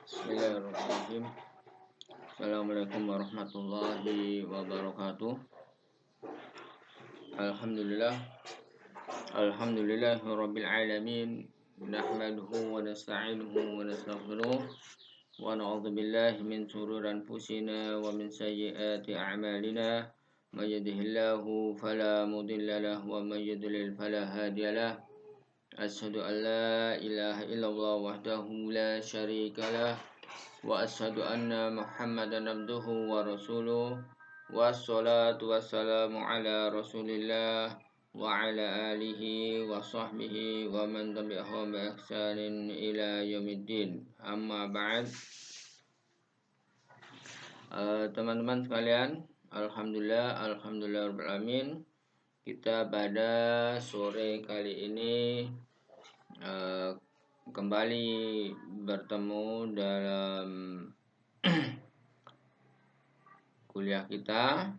Bismillahirrahmanirrahim. Assalamualaikum warahmatullahi wabarakatuh. Alhamdulillah. Alhamdulillahirabbil alamin. Nahmaduhu wa nasta'inuhu wa nastaghfiruh wa na'udzu billahi min shururi anfusina wa min sayyiati a'malina. May yahdihillahu fala mudilla lahu wa may yudlil fala hadiya lahu. Asyhadu an la ilaha illallah wahdahu la syarika lah. Wa asyhadu anna Muhammadan abduhu wa rasuluh. Wassalatu wassalamu ala Rasulillah wa ala alihi wa sahbihi wa man tabi'ahum bi ihsanin ila yaumiddin. Amma ba'd. Teman-teman sekalian, alhamdulillah rabbil alamin. Kita pada sore kali ini kembali bertemu dalam kuliah kita,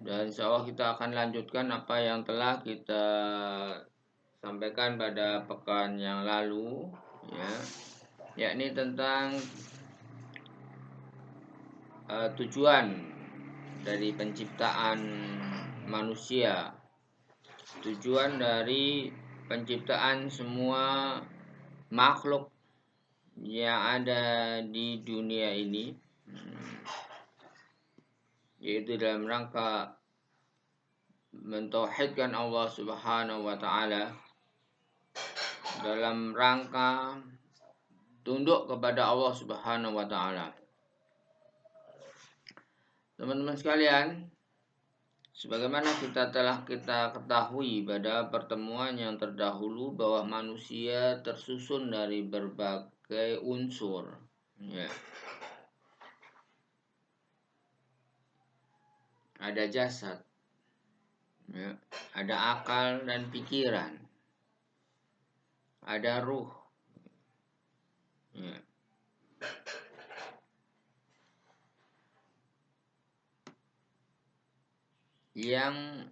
dan insyaallah kita akan lanjutkan apa yang telah kita sampaikan pada pekan yang lalu, yakni tentang tujuan dari penciptaan manusia, tujuan dari penciptaan semua makhluk yang ada di dunia ini, yaitu dalam rangka mentauhidkan Allah Subhanahu wa taala, dalam rangka tunduk kepada Allah Subhanahu wa taala. Teman-teman sekalian, sebagaimana telah kita ketahui pada pertemuan yang terdahulu bahwa manusia tersusun dari berbagai unsur, Ada jasad, ada akal dan pikiran, ada ruh, yang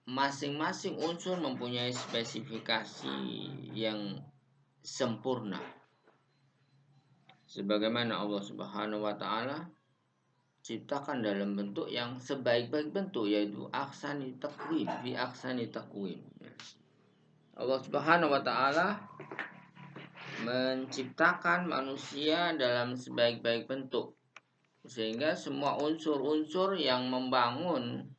masing-masing unsur mempunyai spesifikasi yang sempurna, sebagaimana Allah Subhanahu wa taala ciptakan dalam bentuk yang sebaik-baik bentuk, yaitu ahsani taqwim, bi ahsani taqwim. Allah Subhanahu wa taala menciptakan manusia dalam sebaik-baik bentuk, sehingga semua unsur-unsur yang membangun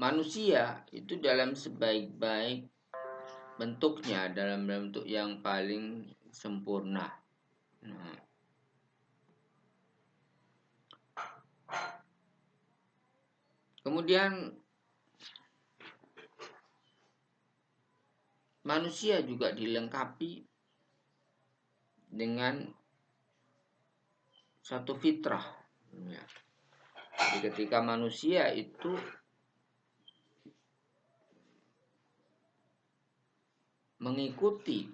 manusia itu dalam sebaik-baik bentuknya, dalam bentuk yang paling sempurna. Kemudian manusia juga dilengkapi dengan satu fitrah. Jadi ketika manusia itu mengikuti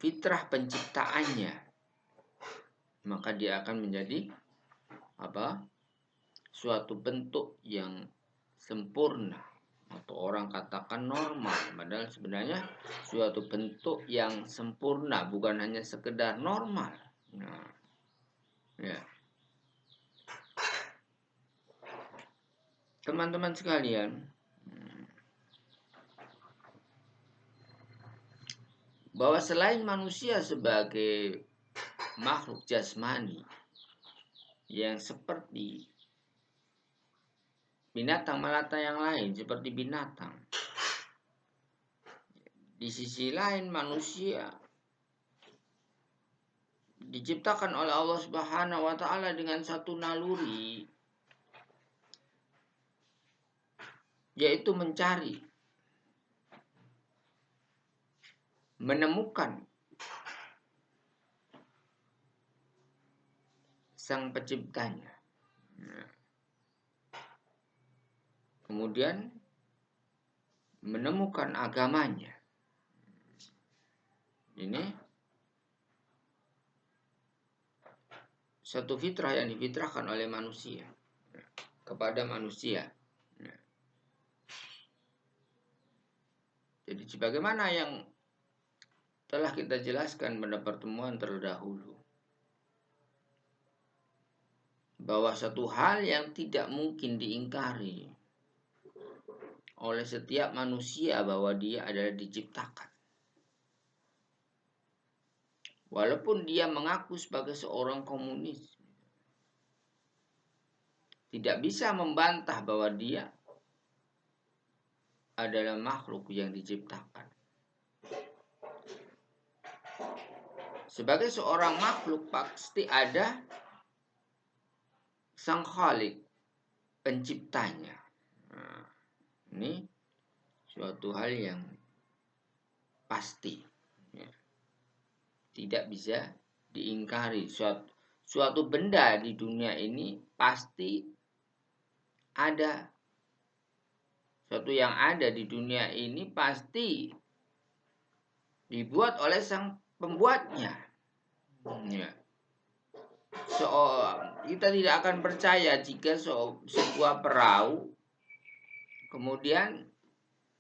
fitrah penciptaannya, maka dia akan menjadi suatu bentuk yang sempurna, atau orang katakan normal, padahal sebenarnya suatu bentuk yang sempurna, bukan hanya sekedar normal. Teman-teman sekalian, bahwa selain manusia sebagai makhluk jasmani yang seperti binatang melata yang lain, seperti binatang, di sisi lain manusia diciptakan oleh Allah Subhanahu wa taala dengan satu naluri, yaitu menemukan sang penciptanya, kemudian menemukan agamanya. Ini satu fitrah yang difitrahkan oleh manusia kepada manusia. Jadi sebagaimana yang telah kita jelaskan pada pertemuan terdahulu bahwa satu hal yang tidak mungkin diingkari oleh setiap manusia bahwa dia adalah diciptakan. Walaupun dia mengaku sebagai seorang komunis, tidak bisa membantah bahwa dia adalah makhluk yang diciptakan. Sebagai seorang makhluk pasti ada sang khalik, penciptanya. Nah, ini suatu hal yang pasti, ya. Tidak bisa diingkari. Suatu benda di dunia ini pasti ada. Suatu yang ada di dunia ini pasti dibuat oleh sang pembuatnya. Ya. Kita tidak akan percaya jika sebuah perahu kemudian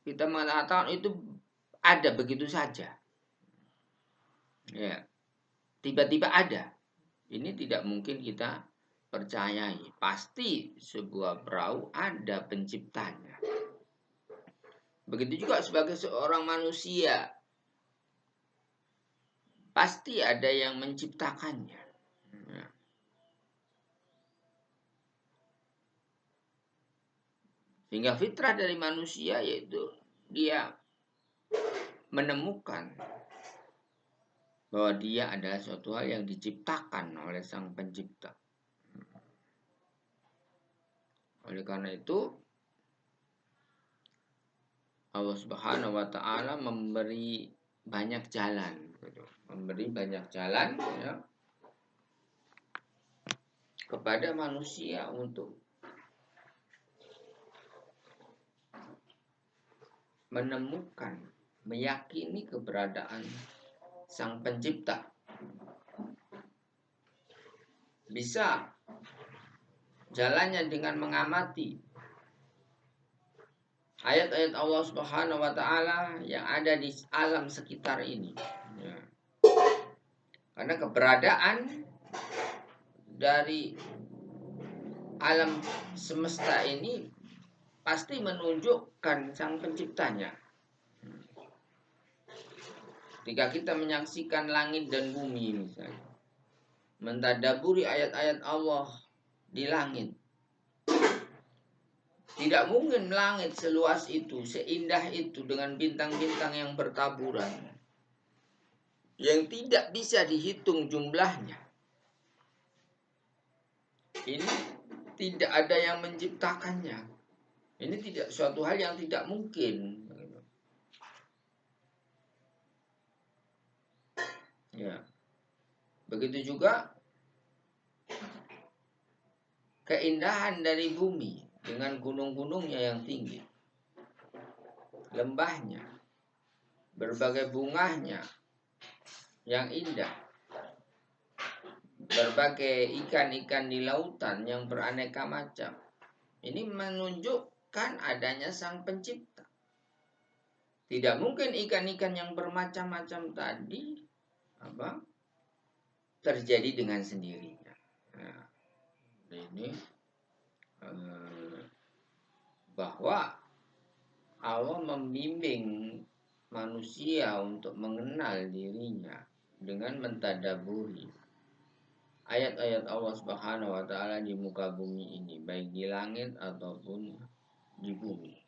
kita mengatakan itu ada begitu saja. Ya. Tiba-tiba ada. Ini tidak mungkin kita percayai. Pasti sebuah perahu ada penciptanya. Begitu juga sebagai seorang manusia, pasti ada yang menciptakannya. Ya. Sehingga fitrah dari manusia yaitu dia menemukan bahwa dia adalah suatu hal yang diciptakan oleh sang pencipta. Oleh karena itu Allah Subhanahu wa taala memberi banyak jalan, ya, kepada manusia untuk menemukan, meyakini keberadaan sang pencipta. Bisa jalannya dengan mengamati ayat-ayat Allah Subhanahu wa taala yang ada di alam sekitar ini. Ya. Karena keberadaan dari alam semesta ini pasti menunjukkan sang penciptanya. Ketika kita menyaksikan langit dan bumi misalnya, mentadaburi ayat-ayat Allah di langit, tidak mungkin langit seluas itu, seindah itu dengan bintang-bintang yang bertaburan, yang tidak bisa dihitung jumlahnya. Ini tidak ada yang menciptakannya. Ini tidak suatu hal yang tidak mungkin. Ya. Begitu juga keindahan dari bumi dengan gunung-gunungnya yang tinggi, lembahnya, berbagai bunganya yang indah, berbagai ikan-ikan di lautan yang beraneka macam. Ini menunjukkan adanya sang pencipta. Tidak mungkin ikan-ikan yang bermacam-macam tadi terjadi dengan sendirinya. Nah, ini bahwa Allah membimbing manusia untuk mengenal dirinya dengan mentadaburi ayat-ayat Allah Subhanahu wa taala di muka bumi ini, baik di langit ataupun di bumi.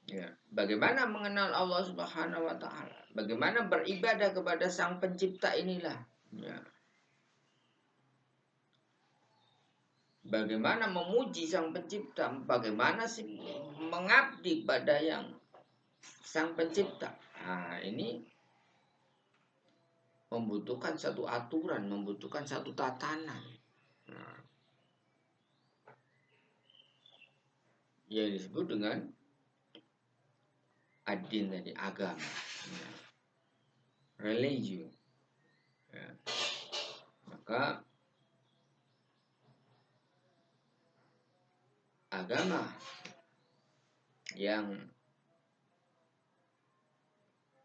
Ya, bagaimana mengenal Allah Subhanahu wa taala? Bagaimana beribadah kepada sang pencipta inilah. Ya. Bagaimana memuji sang pencipta? Bagaimana sih mengabdi pada yang sang pencipta? Nah, ini membutuhkan satu aturan, membutuhkan satu tatanan. Nah, yang disebut dengan ad-din tadi, agama, ya. Religion. Ya. Maka agama yang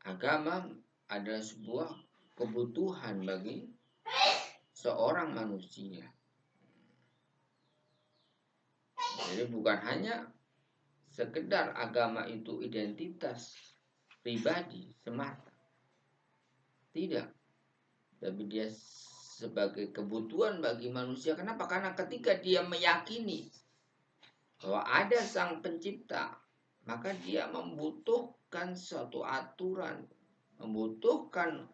Agama adalah sebuah kebutuhan bagi seorang manusia. Jadi bukan hanya sekedar agama itu identitas pribadi semata. Tidak. Tapi dia sebagai kebutuhan bagi manusia. Kenapa? Karena ketika dia meyakini bahwa ada sang pencipta, maka dia membutuhkan suatu aturan, membutuhkan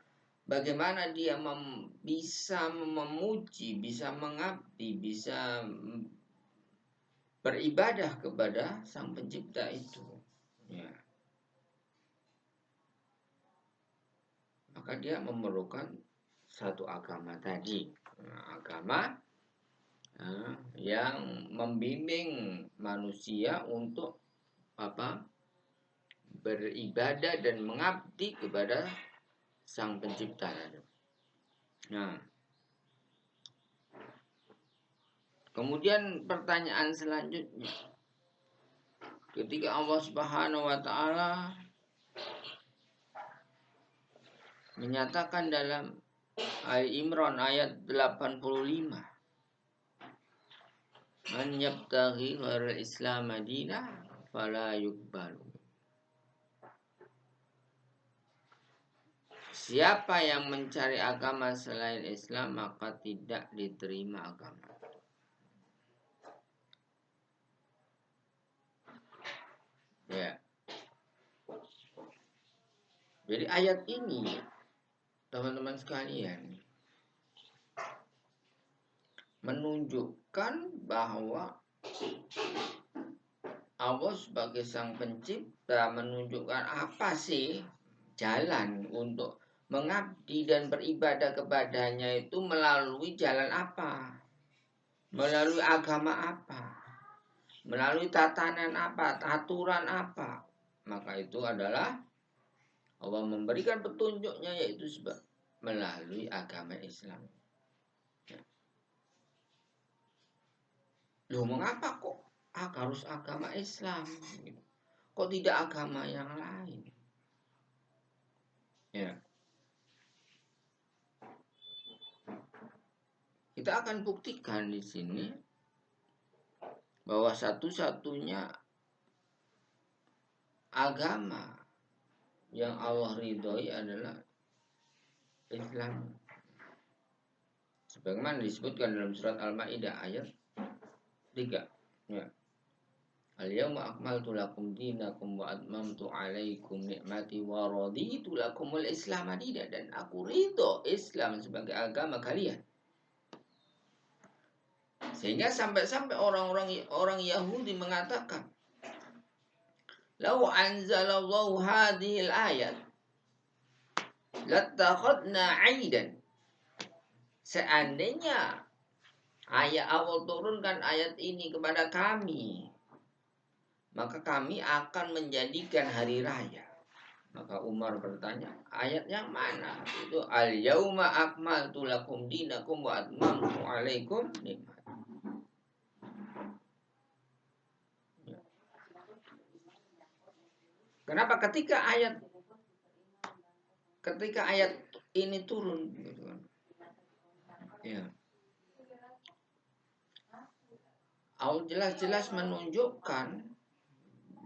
bagaimana dia bisa memuji, bisa mengabdi, bisa beribadah kepada sang pencipta itu. Ya. Maka dia memerlukan satu agama tadi. Agama yang membimbing manusia untuk beribadah dan mengabdi kepada sang pencipta. Nah, kemudian pertanyaan selanjutnya, ketika Allah Subhanahu wa taala menyatakan dalam Ali Imran ayat 85, man yabtaghi ghairal islam madina fala yuqbalu. Siapa yang mencari agama selain Islam maka tidak diterima agama. Ya. Jadi ayat ini, teman-teman sekalian, menunjukkan bahwa Allah sebagai sang pencipta menunjukkan apa sih jalan untuk mengabdi dan beribadah kepadanya itu melalui jalan apa? Melalui agama apa? Melalui tatanan apa? Aturan apa? Maka itu adalah Allah memberikan petunjuknya, yaitu melalui agama Islam. Loh, mengapa kok harus agama Islam? Kok tidak agama yang lain? Ya. Kita akan buktikan di sini bahwa satu-satunya agama yang Allah ridhoi adalah Islam. Sebagaimana disebutkan dalam surat Al-Maidah ayat 3. Ya. Al-yawma akmaltu lakum dinakum wa atmamtu alaikum ni'mati wa raditu lakumul Islam madina, dan aku ridho Islam sebagai agama kalian. Sehingga sampai-sampai orang Yahudi mengatakan, "Lau anzalallahu hadhil ayat lattakhadna 'aidan." Seandainya Allah turunkan ayat ini kepada kami, maka kami akan menjadikan hari raya. Maka Umar bertanya, ayat yang mana? Itu al-yauma akmaltu lakum dinakum wa atmamtu alaikum nikmati. Kenapa ketika ayat ini turun, gitu kan? Ya. Allah jelas-jelas menunjukkan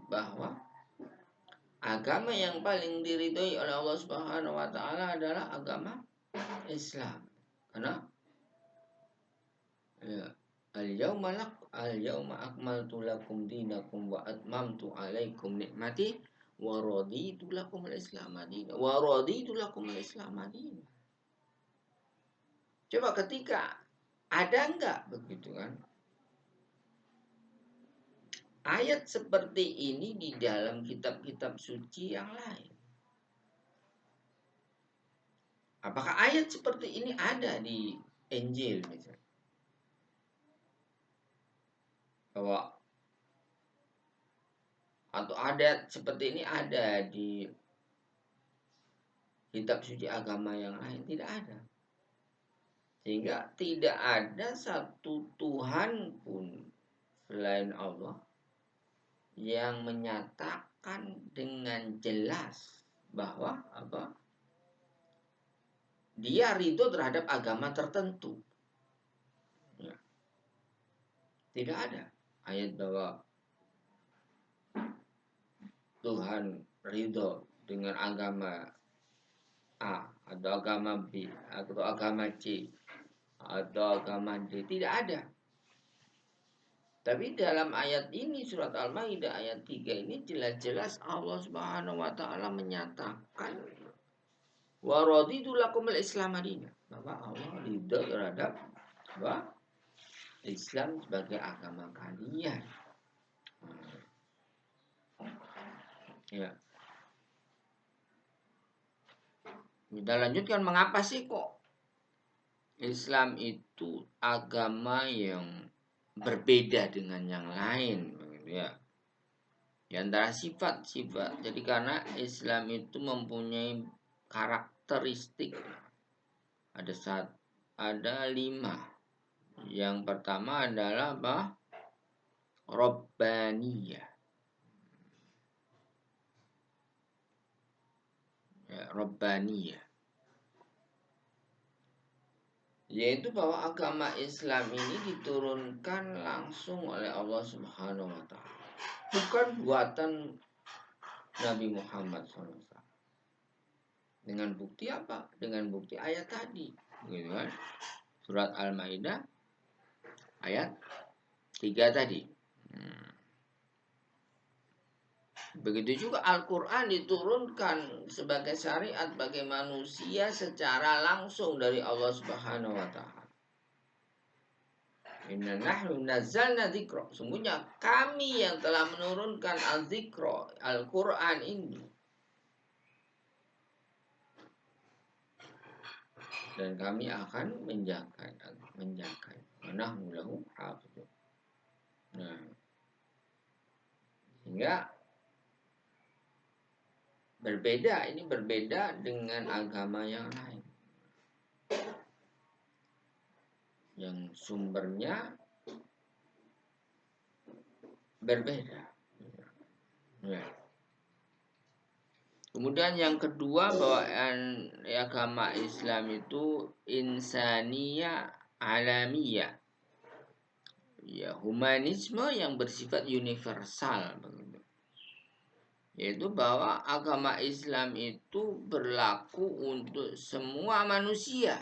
bahwa agama yang paling diridhoi oleh Allah Subhanahu wa taala adalah agama Islam. Karena ya, al-yauma akmaltu lakum dinakum wa atmamtu alaikum nikmati wa raditu lakum al-Islam madina. Wa raditu lakum al-Islam madina. Coba ketika ada enggak begitu kan? Ayat seperti ini di dalam kitab-kitab suci yang lain. Apakah ayat seperti ini ada di Injil misalnya? Bahwa atau adat seperti ini ada di kitab suci agama yang lain? Tidak ada. Sehingga tidak ada satu Tuhan pun selain Allah yang menyatakan dengan jelas bahwa apa? Dia ridho terhadap agama tertentu. Ya. Tidak ada ayat bahwa Tuhan ridho dengan agama A atau agama B atau agama C atau agama D. Tidak ada. Tapi dalam ayat ini surat Al-Maidah ayat 3 ini jelas-jelas Allah Subhanahu wa taala menyatakan wa raditu lakumul Islam madina, bahwa Allah ridho terhadap bahwa Islam sebagai agama kalian. Ya. Kita lanjutkan, mengapa sih kok Islam itu agama yang berbeda dengan yang lain, ya. Di antara sifat-sifat. Jadi karena Islam itu mempunyai karakteristik ada 5. Yang pertama adalah apa? Robbaniyah. Ya, Robbaniyah. Yaitu bahwa agama Islam ini diturunkan langsung oleh Allah Subhanahu wa taala. Bukan buatan Nabi Muhammad SAW. Dengan bukti apa? Dengan bukti ayat tadi, gitu kan? Surat Al-Maidah ayat 3 tadi. Begitu juga Al-Quran diturunkan sebagai syariat bagi manusia secara langsung dari Allah Subhanahu wa taala. Inna nahnu nazzalna dzikra. Sungguhnya kami yang telah menurunkan al-dzikra, Al-Quran ini. Dan kami akan menjaga. Nahnu lahu hafidun. Nah, sehingga berbeda dengan agama yang lain. Yang sumbernya berbeda. Ya. Kemudian yang kedua, bahwa agama Islam itu insaniyah alamiyah. Ya, humanisme yang bersifat universal, begitu. Yaitu bahwa agama Islam itu berlaku untuk semua manusia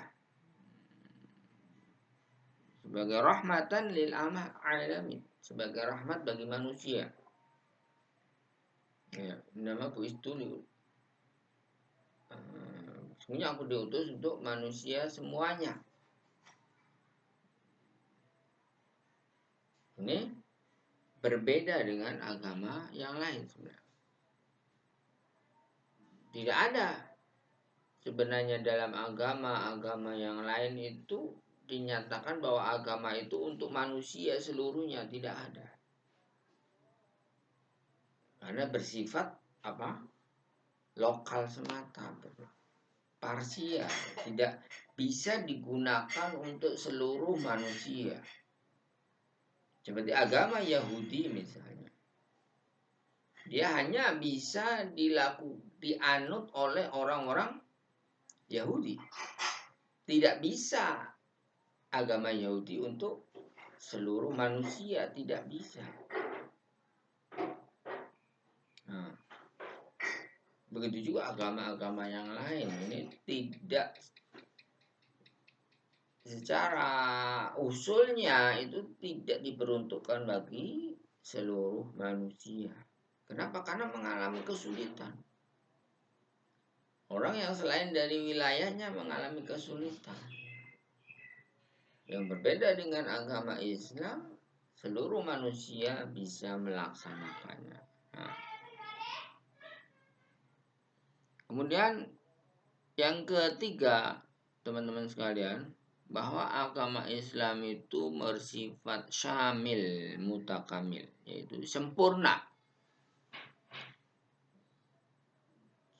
sebagai rahmatan lil alamin, sebagai rahmat bagi manusia. Ya, nama aku itu sebenarnya aku diutus untuk manusia semuanya. Ini berbeda dengan agama yang lain sebenarnya. Tidak ada sebenarnya dalam agama yang lain itu dinyatakan bahwa agama itu untuk manusia seluruhnya, tidak ada. Karena bersifat apa? Lokal semata, parsial, tidak bisa digunakan untuk seluruh manusia. Seperti agama Yahudi misalnya. Dia hanya bisa dianut oleh orang-orang Yahudi. Tidak bisa agama Yahudi untuk seluruh manusia, tidak bisa. Nah, begitu juga agama-agama yang lain ini tidak secara usulnya itu tidak diperuntukkan bagi seluruh manusia. Kenapa? Karena mengalami kesulitan. Orang yang selain dari wilayahnya mengalami kesulitan. Yang berbeda dengan agama Islam, seluruh manusia bisa melaksanakannya. Nah. Kemudian yang ketiga, teman-teman sekalian, bahwa agama Islam itu bersifat syamil mutakamil, yaitu sempurna.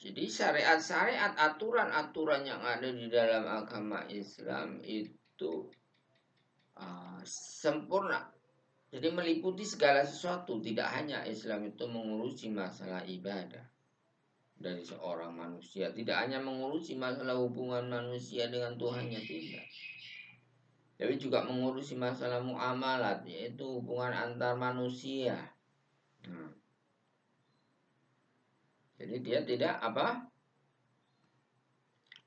Jadi syariat-syariat, aturan-aturan yang ada di dalam agama Islam itu sempurna. Jadi meliputi segala sesuatu, tidak hanya Islam itu mengurusi masalah ibadah. dari seorang manusia. Tidak hanya mengurusi masalah hubungan manusia dengan Tuhannya, tidak. Tapi juga mengurusi masalah muamalat, yaitu hubungan antar manusia. Nah, jadi dia tidak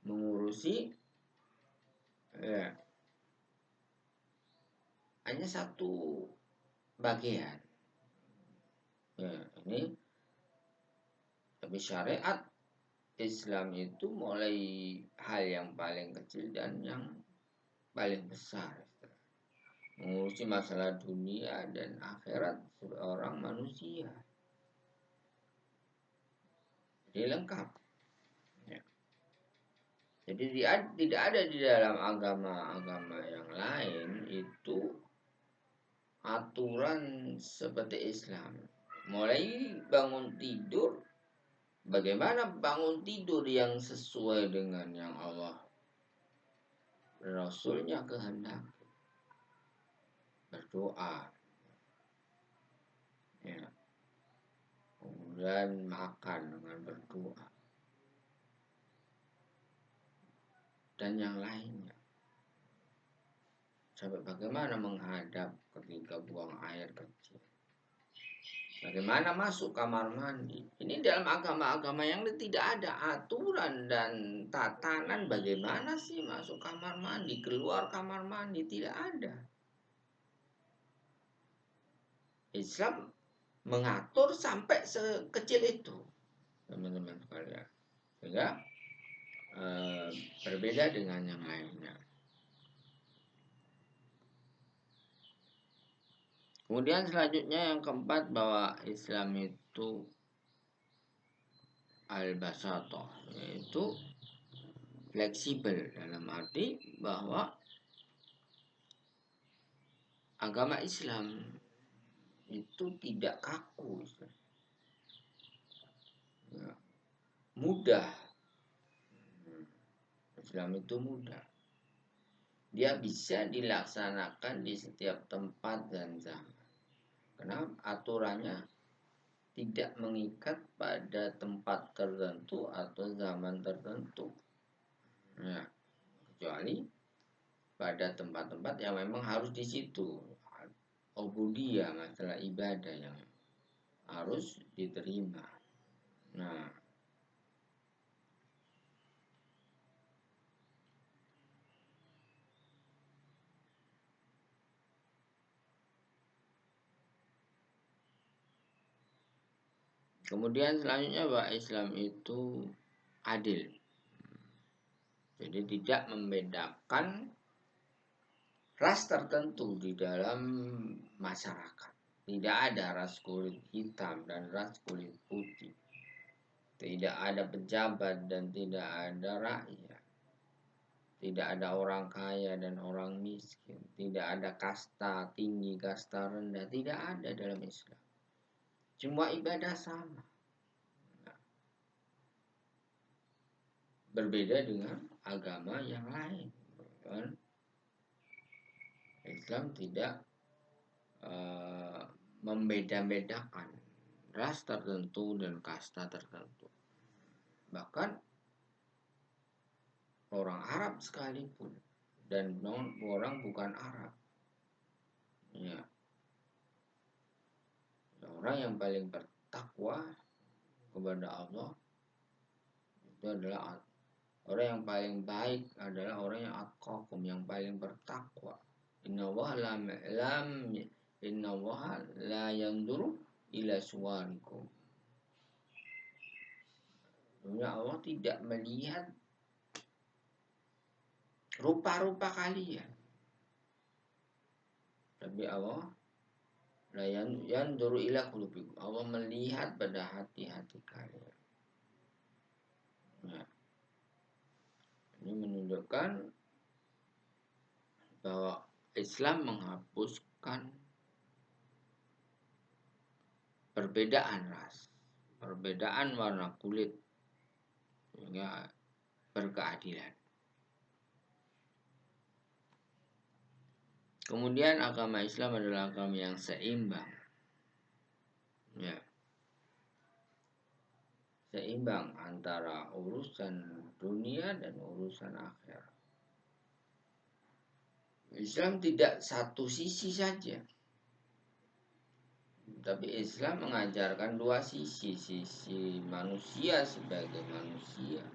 mengurusi ya, hanya satu bagian. Ya, ini tapi syariat Islam itu mulai hal yang paling kecil dan yang paling besar, mengurusi masalah dunia dan akhirat seorang manusia. Jadi lengkap. Ya. Jadi tidak ada di dalam agama-agama yang lain itu aturan seperti Islam. Mulai bangun tidur, bagaimana bangun tidur yang sesuai dengan yang Allah Rasulnya kehendaki. Berdoa, ya. Kemudian makan dengan berdoa dan yang lainnya. Sampai bagaimana menghadap ketika buang air kecil, bagaimana masuk kamar mandi. Ini dalam agama-agama yang tidak ada aturan dan tatanan bagaimana sih masuk kamar mandi, keluar kamar mandi, tidak ada. Islam mengatur sampai sekecil itu, teman-teman sekalian. Sehingga berbeda dengan yang lainnya. Kemudian selanjutnya yang keempat, bahwa Islam itu al-basatoh, yaitu fleksibel, dalam arti bahwa agama Islam itu tidak kaku, ya, mudah. Islam itu mudah. Dia bisa dilaksanakan di setiap tempat dan zaman. Karena aturannya tidak mengikat pada tempat tertentu atau zaman tertentu. Ya, kecuali pada tempat-tempat yang memang harus di situ. Ubudiyah, masalah ibadah yang harus diterima. Nah, kemudian selanjutnya bahwa Islam itu adil. Jadi tidak membedakan ras tertentu di dalam masyarakat. Tidak ada ras kulit hitam dan ras kulit putih. Tidak ada pejabat dan tidak ada rakyat. Tidak ada orang kaya dan orang miskin. Tidak ada kasta tinggi, kasta rendah. Tidak ada dalam Islam. Semua ibadah sama. Berbeda dengan agama yang lain. Islam tidak membeda-bedakan ras tertentu dan kasta tertentu. Bahkan orang Arab sekalipun dan orang bukan Arab, ya, orang yang paling bertakwa kepada Allah itu adalah orang yang paling baik, adalah orang yang atqakum, yang paling bertakwa. Innallaha la yanzuru ila suwarikum. Sebenarnya Allah tidak melihat rupa-rupa kalian, tapi Allah la yanzuru ila qulubikum. Allah melihat pada hati-hati kalian. Nah, ini menunjukkan bahwa Islam menghapuskan perbedaan ras, perbedaan warna kulit, sehingga berkeadilan. Kemudian agama Islam adalah agama yang seimbang. Ya. seimbang antara urusan dunia dan urusan akhirat. Islam tidak satu sisi saja, tapi Islam mengajarkan dua sisi, sisi manusia sebagai manusia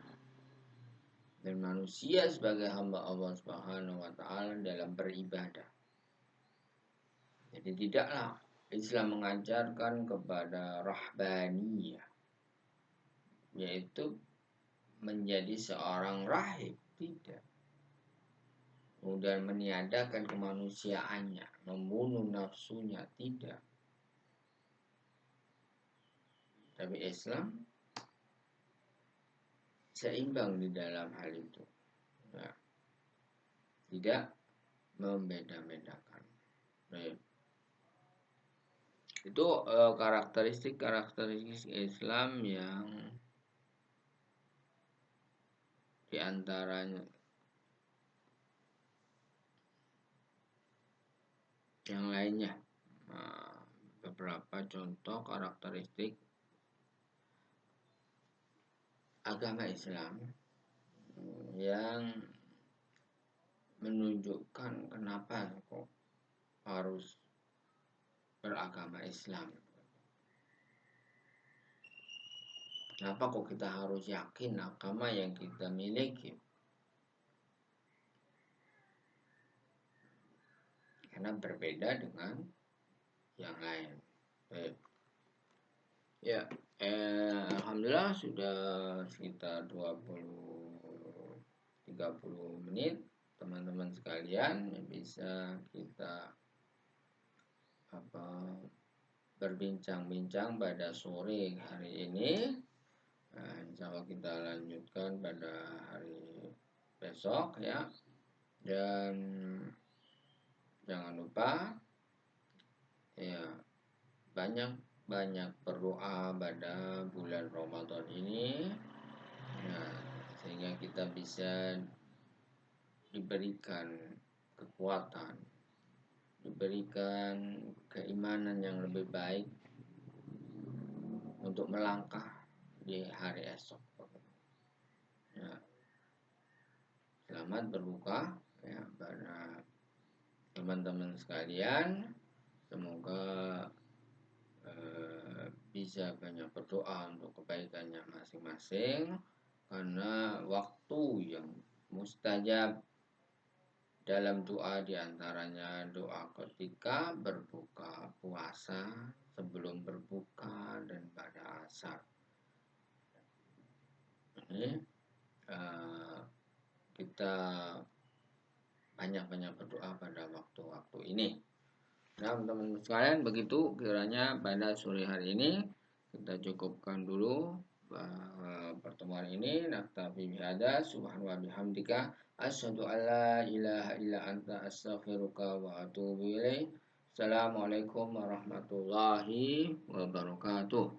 dan manusia sebagai hamba Allah Subhanahu wa taala dalam beribadah. Jadi tidaklah Islam mengajarkan kepada rahbaniyah, yaitu menjadi seorang rahib, tidak. Kemudian meniadakan kemanusiaannya, membunuh nafsunya, tidak. Tapi Islam seimbang di dalam hal itu, ya. Tidak membeda-bedakan. Baik. Itu karakteristik Islam yang diantaranya yang lainnya. Nah, beberapa contoh karakteristik agama Islam yang menunjukkan kenapa kok harus beragama Islam. Kenapa kok kita harus yakin agama yang kita miliki? Karena berbeda dengan yang lain. Baik. Ya, alhamdulillah sudah sekitar 20-30 menit, teman-teman sekalian, yang bisa kita berbincang-bincang pada sore hari ini. Nah, insya Allah kita lanjutkan pada hari besok, ya. Dan jangan lupa, ya, banyak berdoa pada bulan Ramadan ini, ya, sehingga kita bisa diberikan kekuatan, diberikan keimanan yang lebih baik untuk melangkah di hari esok. Ya. Selamat berbuka, ya, pada teman-teman sekalian. Semoga bisa banyak berdoa untuk kebaikannya masing-masing, karena waktu yang mustajab dalam doa diantaranya doa ketika berbuka puasa, sebelum berbuka, dan pada asar. Ini kita banyak-banyak berdoa pada waktu-waktu ini. Nah, teman-teman sekalian, begitu kiranya pada sore hari ini kita cukupkan dulu pertemuan ini. Naktafi bihadza, subhanahu wa bihamdika, asyhadu an la ilaha illa anta, astaghfiruka wa atubu ilaik. Assalamualaikum warahmatullahi wabarakatuh.